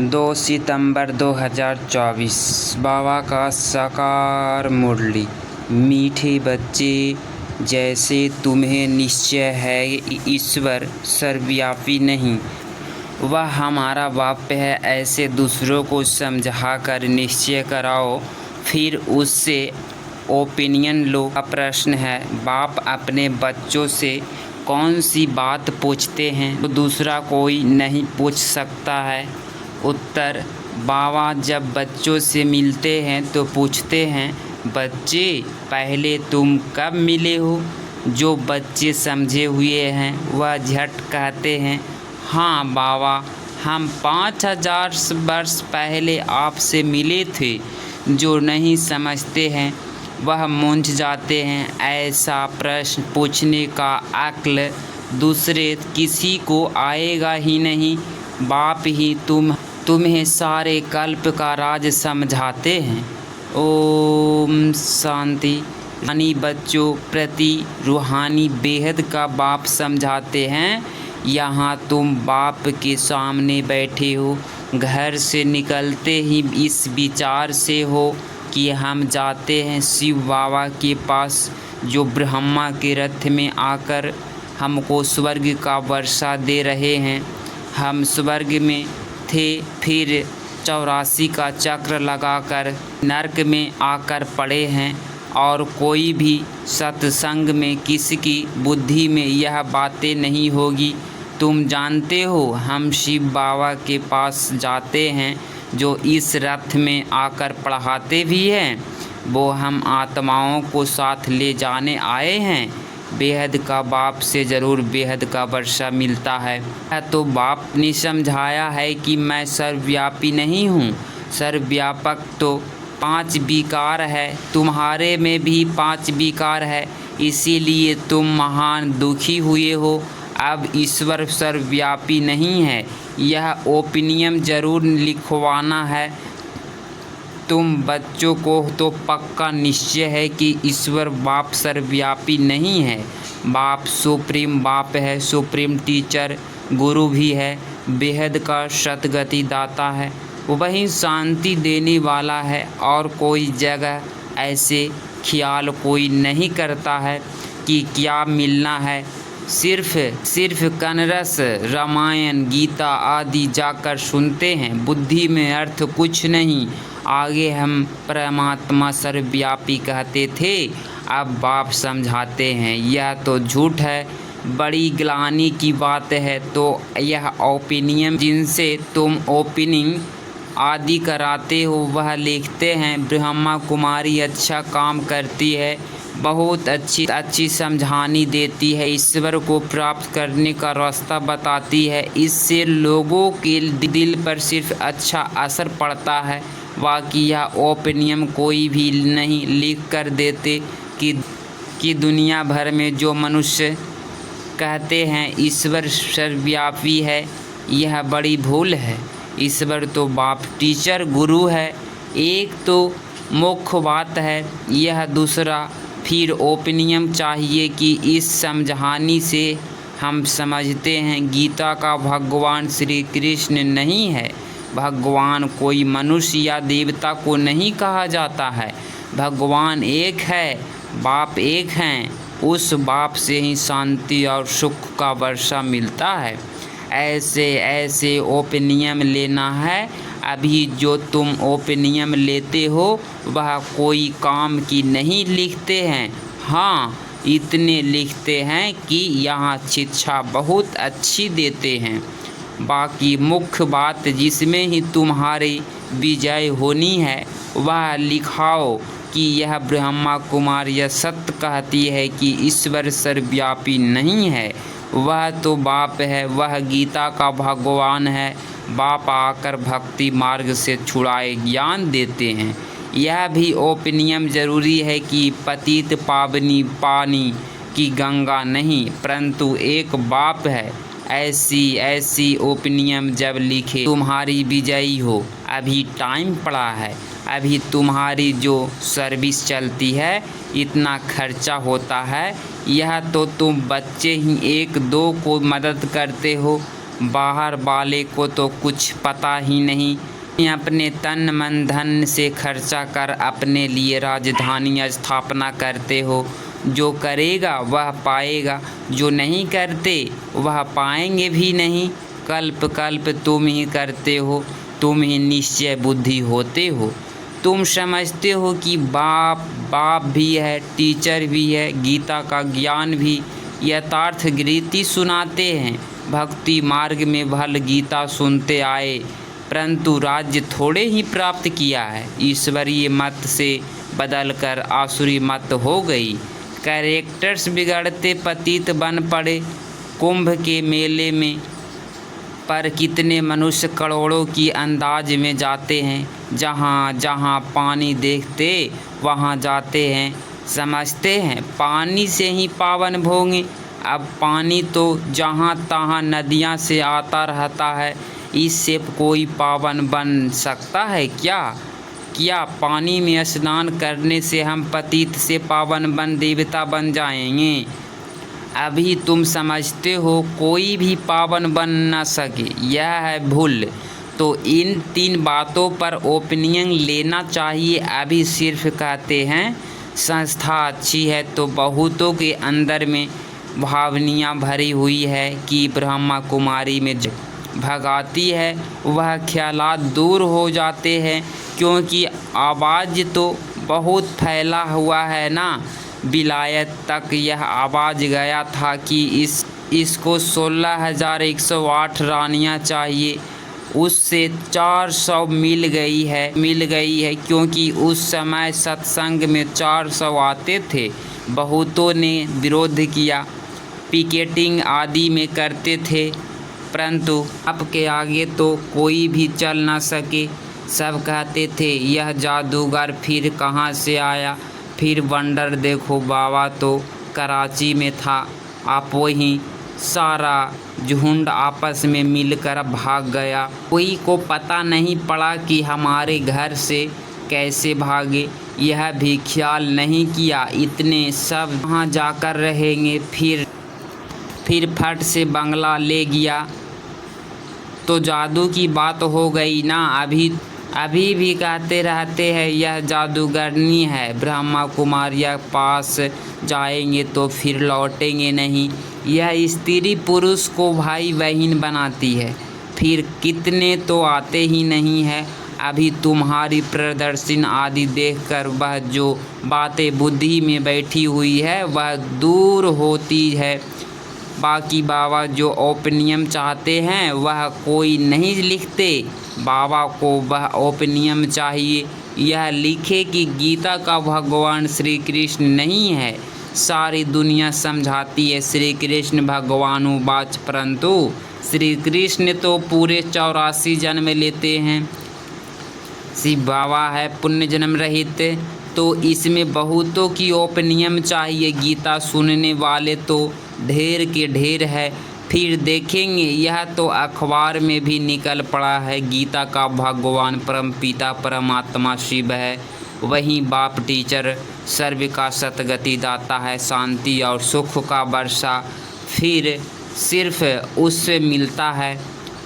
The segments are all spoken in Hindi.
2 सितंबर 2024 बाबा का साकार मुरली। मीठे बच्चे, जैसे तुम्हें निश्चय है ईश्वर सर्वव्यापी नहीं, वह हमारा बाप है, ऐसे दूसरों को समझाकर निश्चय कराओ, फिर उससे ओपिनियन लो। का प्रश्न है, बाप अपने बच्चों से कौन सी बात पूछते हैं तो दूसरा कोई नहीं पूछ सकता है। उत्तर, बाबा जब बच्चों से मिलते हैं तो पूछते हैं, बच्चे पहले तुम कब मिले हो। जो बच्चे समझे हुए हैं वह झट कहते हैं, हाँ बाबा, हम 5000 वर्ष पहले आपसे मिले थे। जो नहीं समझते हैं वह मूंझ जाते हैं। ऐसा प्रश्न पूछने का अक्ल दूसरे किसी को आएगा ही नहीं। बाप ही तुम्हें सारे कल्प का राज समझाते हैं। ओम शांति। रूहानी बच्चों प्रति रूहानी बेहद का बाप समझाते हैं। यहाँ तुम बाप के सामने बैठे हो, घर से निकलते ही इस विचार से हो कि हम जाते हैं शिव बाबा के पास, जो ब्रह्मा के रथ में आकर हमको स्वर्ग का वर्षा दे रहे हैं। हम स्वर्ग में थे, फिर 84 का चक्र लगाकर नरक में आकर पड़े हैं, और कोई भी सत्संग में किसकी बुद्धि में यह बातें नहीं होगी। तुम जानते हो हम शिव बाबा के पास जाते हैं, जो इस रथ में आकर पढ़ाते भी हैं। वो हम आत्माओं को साथ ले जाने आए हैं। बेहद का बाप से ज़रूर बेहद का वर्षा मिलता है। तो बाप ने समझाया है कि मैं सर्वव्यापी नहीं हूँ। सर्वव्यापक तो 5 विकार है, तुम्हारे में भी 5 विकार है, इसीलिए तुम महान दुखी हुए हो। अब ईश्वर सर्वव्यापी नहीं है, यह ओपिनियन ज़रूर लिखवाना है। तुम बच्चों को तो पक्का निश्चय है कि ईश्वर बाप सर्वव्यापी नहीं है। बाप सुप्रीम बाप है, सुप्रीम टीचर गुरु भी है, बेहद का सतगति दाता है, वही शांति देने वाला है। और कोई जगह ऐसे ख्याल कोई नहीं करता है कि क्या मिलना है। सिर्फ कनरस, रामायण, गीता आदि जाकर सुनते हैं, बुद्धि में अर्थ कुछ नहीं। आगे हम परमात्मा सर्वव्यापी कहते थे, अब बाप समझाते हैं यह तो झूठ है, बड़ी ग्लानि की बात है। तो यह ओपिनियन जिनसे तुम ओपनिंग आदि कराते हो वह लिखते हैं, ब्रह्मा कुमारी अच्छा काम करती है, बहुत अच्छी समझानी देती है, ईश्वर को प्राप्त करने का रास्ता बताती है। इससे लोगों के दिल पर सिर्फ अच्छा असर पड़ता है। बाकी यह ओपिनियन कोई भी नहीं लिख कर देते कि दुनिया भर में जो मनुष्य कहते हैं ईश्वर सर्वव्यापी है, यह बड़ी भूल है। ईश्वर तो बाप टीचर गुरु है, एक तो मुख्य बात है यह। दूसरा फिर ओपिनियन चाहिए कि इस समझानी से हम समझते हैं गीता का भगवान श्री कृष्ण नहीं है। भगवान कोई मनुष्य या देवता को नहीं कहा जाता है। भगवान एक है, बाप एक हैं, उस बाप से ही शांति और सुख का वर्षा मिलता है। ऐसे ओपिनियन लेना है। अभी जो तुम ओपिनियन लेते हो वह कोई काम की नहीं लिखते हैं। हाँ, इतने लिखते हैं कि यहाँ शिक्षा बहुत अच्छी देते हैं। बाकी मुख्य बात जिसमें ही तुम्हारी विजय होनी है वह लिखाओ कि यह ब्रह्मा कुमारी सत्य कहती है कि ईश्वर सर्वव्यापी नहीं है। वह तो बाप है, वह गीता का भगवान है। बाप आकर भक्ति मार्ग से छुड़ाए ज्ञान देते हैं। यह भी ओपिनियन ज़रूरी है कि पतित पावनी पानी की गंगा नहीं, परंतु एक बाप है। ऐसी ओपिनियन जब लिखे तुम्हारी विजयी हो। अभी टाइम पड़ा है, अभी तुम्हारी जो सर्विस चलती है इतना खर्चा होता है। यह तो तुम बच्चे ही 1-2 को मदद करते हो, बाहर वाले को तो कुछ पता ही नहीं। अपने तन मन धन से खर्चा कर अपने लिए राजधानी स्थापना करते हो। जो करेगा वह पाएगा, जो नहीं करते वह पाएंगे भी नहीं। कल्प कल्प तुम ही करते हो, तुम ही निश्चय बुद्धि होते हो। तुम समझते हो कि बाप भी है, टीचर भी है, गीता का ज्ञान भी, यथार्थ रीति सुनाते हैं। भक्ति मार्ग में भल गीता सुनते आए, परंतु राज्य थोड़े ही प्राप्त किया है। ईश्वरीय मत से बदलकर आसुरी मत हो गई। कैरेक्टर्स बिगड़ते पतित बन पड़े। कुंभ के मेले में पर कितने मनुष्य करोड़ों की अंदाज में जाते हैं। जहाँ जहाँ पानी देखते वहाँ जाते हैं, समझते हैं पानी से ही पावन भोगे। अब पानी तो जहाँ तहाँ नदियाँ से आता रहता है, इससे कोई पावन बन सकता है क्या? क्या पानी में स्नान करने से हम पतित से पावन बन देवता बन जाएंगे? अभी तुम समझते हो कोई भी पावन बन न सके, यह है भूल। तो इन 3 बातों पर ओपिनियन लेना चाहिए। अभी सिर्फ कहते हैं संस्था अच्छी है, तो बहुतों के अंदर में भावनियाँ भरी हुई है कि ब्रह्मा कुमारी में भगाती है, वह ख्यालात दूर हो जाते हैं। क्योंकि आवाज़ तो बहुत फैला हुआ है ना। विलायत तक यह आवाज़ गया था कि इसको 16,108 रानियाँ चाहिए। उससे 400 मिल गई है क्योंकि उस समय सत्संग में 400 आते थे। बहुतों ने विरोध किया, पिकेटिंग आदि में करते थे, परंतु आपके आगे तो कोई भी चल ना सके। सब कहते थे यह जादूगर फिर कहाँ से आया। फिर वंडर देखो, बाबा तो कराची में था, आप वहीं सारा झुंड आपस में मिलकर भाग गया। कोई को पता नहीं पड़ा कि हमारे घर से कैसे भागे, यह भी ख्याल नहीं किया। इतने सब वहाँ जाकर रहेंगे, फिर फट से बंगला ले गया तो जादू की बात हो गई ना। अभी भी कहते रहते हैं यह जादूगरनी है, ब्रह्मा कुमारिया पास जाएंगे तो फिर लौटेंगे नहीं। यह स्त्री पुरुष को भाई बहन बनाती है, फिर कितने तो आते ही नहीं है। अभी तुम्हारी प्रदर्शन आदि देखकर वह जो बातें बुद्धि में बैठी हुई है वह दूर होती है। बाकी बाबा जो ओपिनियन चाहते हैं वह कोई नहीं लिखते। बाबा को वह ओपिनियन चाहिए, यह लिखे कि गीता का भगवान श्री कृष्ण नहीं है। सारी दुनिया समझाती है श्री कृष्ण भगवानुवाच, परंतु श्री कृष्ण तो पूरे 84 जन्म लेते हैं। शिव बाबा है पुण्य जन्म रहित। तो इसमें बहुतों की ओपिनियन चाहिए। गीता सुनने वाले तो ढेर के ढेर है। फिर देखेंगे यह तो अखबार में भी निकल पड़ा है, गीता का भगवान परम पिता परमात्मा शिव है, वहीं बाप टीचर सर्व का सतगति दाता है, शांति और सुख का वर्षा फिर सिर्फ उससे मिलता है।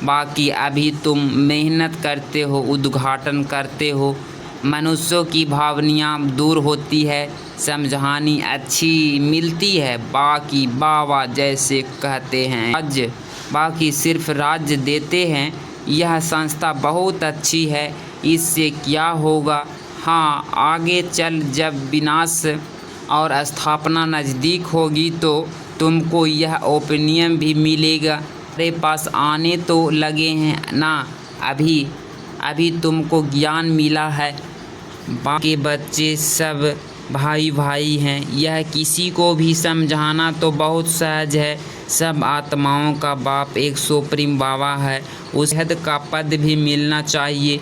बाकी अभी तुम मेहनत करते हो, उद्घाटन करते हो, मनुष्यों की भावनाएं दूर होती है, समझानी अच्छी मिलती है। बाकी बाबा जैसे कहते हैं राज्य, बाकी सिर्फ राज्य देते हैं। यह संस्था बहुत अच्छी है, इससे क्या होगा? हाँ, आगे चल जब विनाश और स्थापना नज़दीक होगी तो तुमको यह ओपिनियन भी मिलेगा। मेरे पास आने तो लगे हैं ना, अभी तुमको ज्ञान मिला है। बाकी बच्चे सब भाई भाई हैं, यह किसी को भी समझाना तो बहुत सहज है। सब आत्माओं का बाप एक सुप्रीम बाबा है, उस हद का पद भी मिलना चाहिए।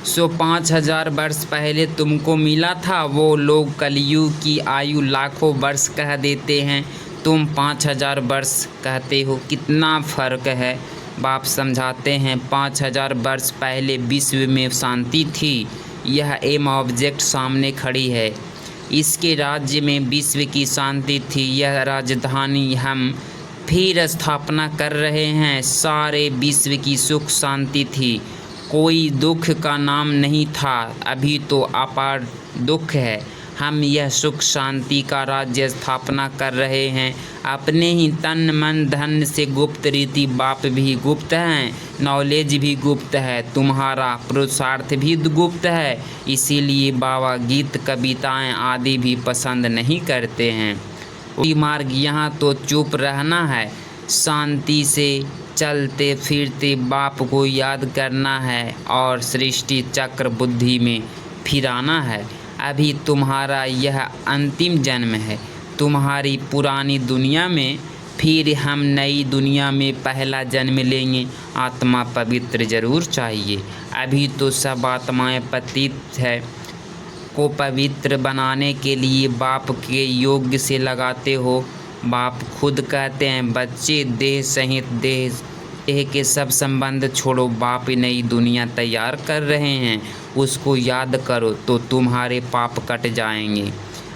5,000 वर्ष पहले तुमको मिला था। वो लोग कलयुग की आयु लाखों वर्ष कह देते हैं, तुम 5,000 वर्ष कहते हो, कितना फ़र्क है। बाप समझाते हैं 5,000 वर्ष पहले विश्व में शांति थी। यह एम ऑब्जेक्ट सामने खड़ी है, इसके राज्य में विश्व की शांति थी। यह राजधानी हम फिर स्थापना कर रहे हैं। सारे विश्व की सुख शांति थी, कोई दुख का नाम नहीं था। अभी तो अपार दुख है। हम यह सुख शांति का राज्य स्थापना कर रहे हैं अपने ही तन मन धन से। गुप्त रीति बाप भी गुप्त हैं, नॉलेज भी गुप्त है, तुम्हारा पुरुषार्थ भी गुप्त है। इसीलिए बाबा गीत कविताएं आदि भी पसंद नहीं करते हैं। वही मार्ग यहाँ तो चुप रहना है, शांति से चलते फिरते बाप को याद करना है और सृष्टि चक्र बुद्धि में फिराना है। अभी तुम्हारा यह अंतिम जन्म है, तुम्हारी पुरानी दुनिया में, फिर हम नई दुनिया में पहला जन्म लेंगे। आत्मा पवित्र जरूर चाहिए। अभी तो सब आत्माएं पतित है, को पवित्र बनाने के लिए बाप के योग्य से लगाते हो। बाप खुद कहते हैं, बच्चे देह सहित देह के सब संबंध छोड़ो, बाप नई दुनिया तैयार कर रहे हैं, उसको याद करो तो तुम्हारे पाप कट जाएंगे।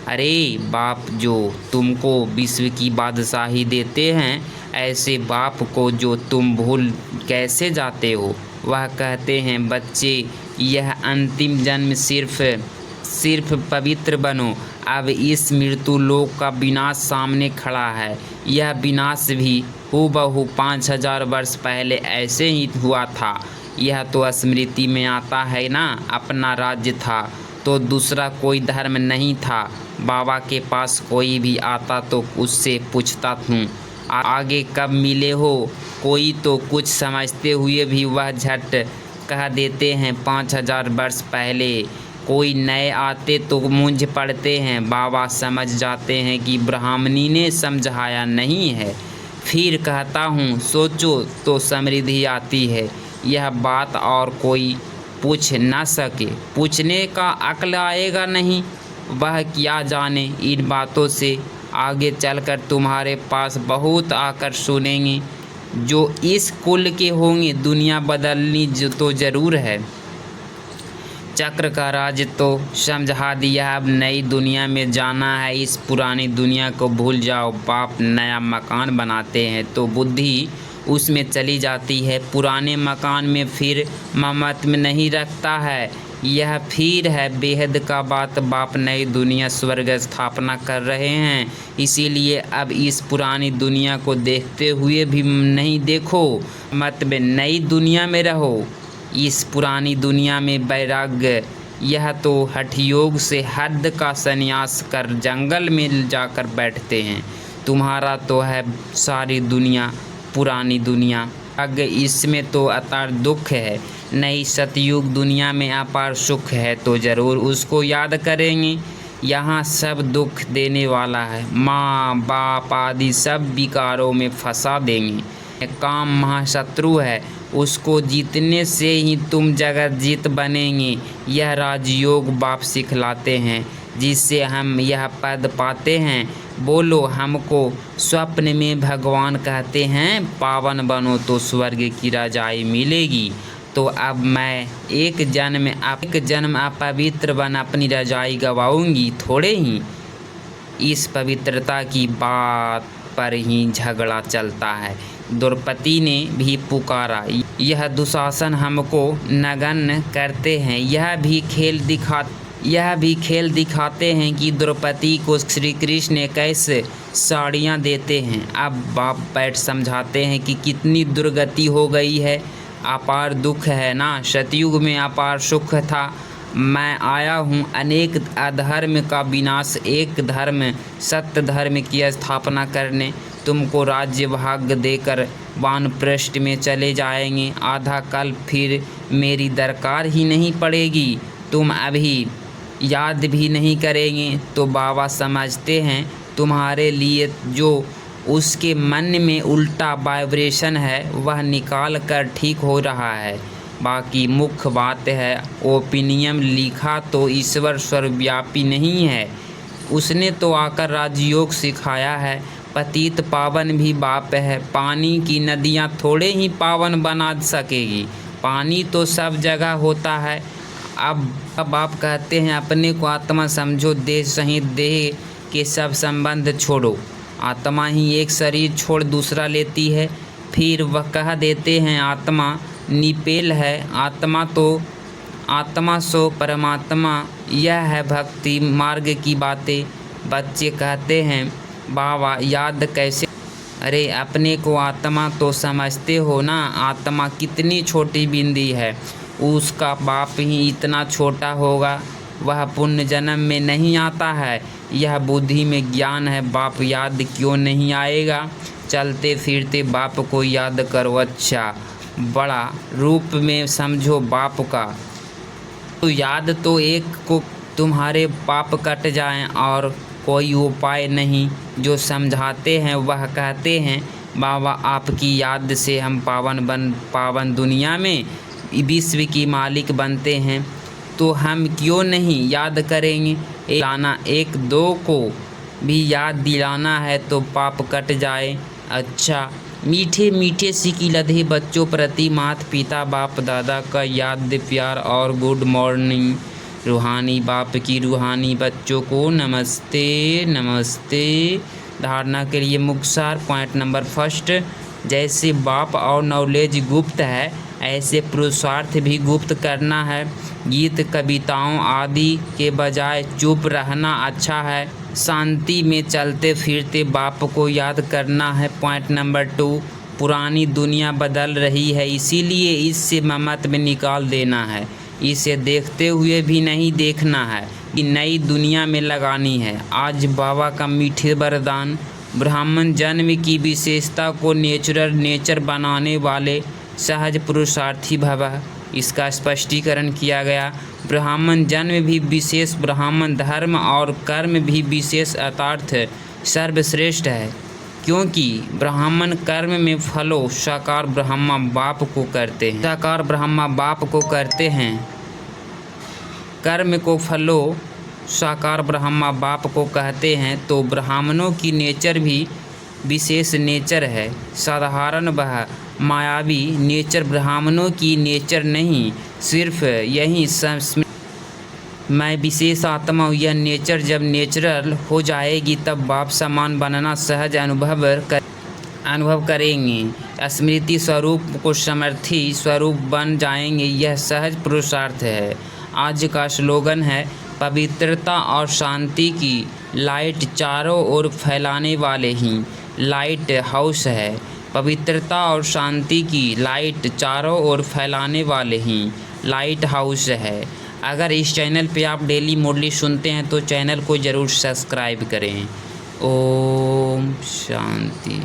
अरे बाप जो तुमको विश्व की बादशाही देते हैं, ऐसे बाप को जो तुम भूल कैसे जाते हो। वह कहते हैं, बच्चे यह अंतिम जन्म सिर्फ पवित्र बनो। अब इस मृत्यु लोक का विनाश सामने खड़ा है। यह विनाश भी हूबहू 5000 वर्ष पहले ऐसे ही हुआ था। यह तो स्मृति में आता है ना। अपना राज्य था तो दूसरा कोई धर्म नहीं था। बाबा के पास कोई भी आता तो उससे पूछता हूँ, आगे कब मिले हो। कोई तो कुछ समझते हुए भी वह झट कह देते हैं 5000 वर्ष पहले। कोई नए आते तो मूंझ पड़ते हैं। बाबा समझ जाते हैं कि ब्राह्मणी ने समझाया नहीं है। फिर कहता हूँ, सोचो तो समृद्धि आती है। यह बात और कोई पूछ ना सके, पूछने का अक्ल आएगा नहीं। वह क्या जाने, इन बातों से आगे चलकर तुम्हारे पास बहुत आकर सुनेंगे। जो इस कुल के होंगे, दुनिया बदलनी तो ज़रूर है। चक्र का राज तो समझा दिया, अब नई दुनिया में जाना है। इस पुरानी दुनिया को भूल जाओ। बाप नया मकान बनाते हैं तो बुद्धि उसमें चली जाती है। पुराने मकान में फिर ममत्व नहीं रखता है। यह फिर है बेहद का बात। बाप नई दुनिया स्वर्ग स्थापना कर रहे हैं। इसीलिए अब इस पुरानी दुनिया को देखते हुए भी नहीं देखो, मतलब नई दुनिया में रहो। इस पुरानी दुनिया में वैराग्य, यह तो हठयोग से हद का संन्यास कर जंगल में जाकर बैठते हैं। तुम्हारा तो है सारी दुनिया पुरानी दुनिया। अगर इसमें तो अपार दुख है। नई सतयुग दुनिया में अपार सुख है तो ज़रूर उसको याद करेंगे। यहाँ सब दुख देने वाला है। माँ बाप आदि सब विकारों में फंसा देंगे। काम महाशत्रु है, उसको जीतने से ही तुम जगत जीत बनेंगे। यह राजयोग बाप सिखलाते हैं, जिससे हम यह पद पाते हैं। बोलो, हमको स्वप्न में भगवान कहते हैं, पावन बनो तो स्वर्ग की रजाई मिलेगी। तो अब मैं एक जन्म अपवित्र बन अपनी रजाई गवाऊंगी थोड़े ही। इस पवित्रता की बात पर ही झगड़ा चलता है। द्रौपदी ने भी पुकारा, यह दुशासन हमको नगण्य करते हैं। यह भी खेल दिखाते हैं कि द्रौपदी को श्री कृष्ण कैसे साड़ियाँ देते हैं। अब बाप बैठ समझाते हैं कि कितनी दुर्गति हो गई है। अपार दुख है ना। सतयुग में अपार सुख था। मैं आया हूँ अनेक अधर्म का विनाश, एक धर्म सत्य धर्म की स्थापना करने। तुमको राज्य भाग्य देकर वानप्रस्थ में चले जाएंगे। आधा कल फिर मेरी दरकार ही नहीं पड़ेगी। तुम अभी याद भी नहीं करेंगे। तो बाबा समझते हैं तुम्हारे लिए जो उसके मन में उल्टा वाइब्रेशन है वह निकाल कर ठीक हो रहा है। बाकी मुख्य बात है, ओपिनियन लिखा तो ईश्वर सर्वव्यापी नहीं है। उसने तो आकर राजयोग सिखाया है। पतित पावन भी बाप है। पानी की नदियाँ थोड़े ही पावन बना सकेगी। पानी तो सब जगह होता है। अब आप कहते हैं अपने को आत्मा समझो, देह सहित देह के सब संबंध छोड़ो। आत्मा ही एक शरीर छोड़ दूसरा लेती है। फिर वह कह देते हैं आत्मा निपेल है, आत्मा सो परमात्मा। यह है भक्ति मार्ग की बातें। बच्चे कहते हैं बाबा याद कैसे? अरे अपने को आत्मा तो समझते हो ना, आत्मा कितनी छोटी बिंदी है, उसका बाप ही इतना छोटा होगा। वह पुण्य जन्म में नहीं आता है, यह बुद्धि में ज्ञान है। बाप याद क्यों नहीं आएगा? चलते फिरते बाप को याद करो, अच्छा बड़ा रूप में समझो बाप का। तो याद तो एक को तुम्हारे पाप कट जाएं और कोई उपाय नहीं। जो समझाते हैं वह कहते हैं बाबा आपकी याद से हम पावन दुनिया में विश्व की मालिक बनते हैं, तो हम क्यों नहीं याद करेंगे? एक दो को भी याद दिलाना है तो पाप कट जाए। अच्छा मीठे मीठे सिकी लधे बच्चों प्रति माता पिता बाप दादा का याद प्यार और गुड मॉर्निंग। रूहानी बाप की रूहानी बच्चों को नमस्ते नमस्ते। धारणा के लिए मुख्तार पॉइंट नंबर फर्स्ट, जैसे बाप और नॉलेज गुप्त है ऐसे पुरुषार्थ भी गुप्त करना है। गीत कविताओं आदि के बजाय चुप रहना अच्छा है। शांति में चलते फिरते बाप को याद करना है। पॉइंट नंबर 2, पुरानी दुनिया बदल रही है, इसीलिए इससे ममत में निकाल देना है। इसे देखते हुए भी नहीं देखना है कि नई दुनिया में लगानी है। आज बाबा का मीठे वरदान, ब्राह्मण जन्म की विशेषता को नेचर बनाने वाले सहज पुरुषार्थी भव, इसका स्पष्टीकरण किया गया। ब्राह्मण जन्म भी विशेष, ब्राह्मण धर्म और कर्म भी विशेष अर्थात सर्वश्रेष्ठ है, क्योंकि ब्राह्मण कर्म में फलो साकार ब्रह्मा बाप को करते हैं, साकार ब्रह्मा बाप को करते हैं। कर्म को फलो साकार ब्रह्मा बाप को कहते हैं, तो ब्राह्मणों की नेचर भी विशेष नेचर है। साधारण वह मायावी नेचर ब्राह्मणों की नेचर नहीं, सिर्फ यही मैं विशेष आत्मा हूँ। यह नेचर जब नेचुरल हो जाएगी तब बाप समान बनना सहज अनुभव करेंगे। स्मृति स्वरूप को समर्थी स्वरूप बन जाएंगे। यह सहज पुरुषार्थ है। आज का स्लोगन है पवित्रता और शांति की लाइट चारों ओर फैलाने वाले ही लाइट हाउस है। पवित्रता और शांति की लाइट चारों ओर फैलाने वाले ही लाइट हाउस है। अगर इस चैनल पे आप डेली मोडली सुनते हैं तो चैनल को ज़रूर सब्सक्राइब करें। ओम शांति।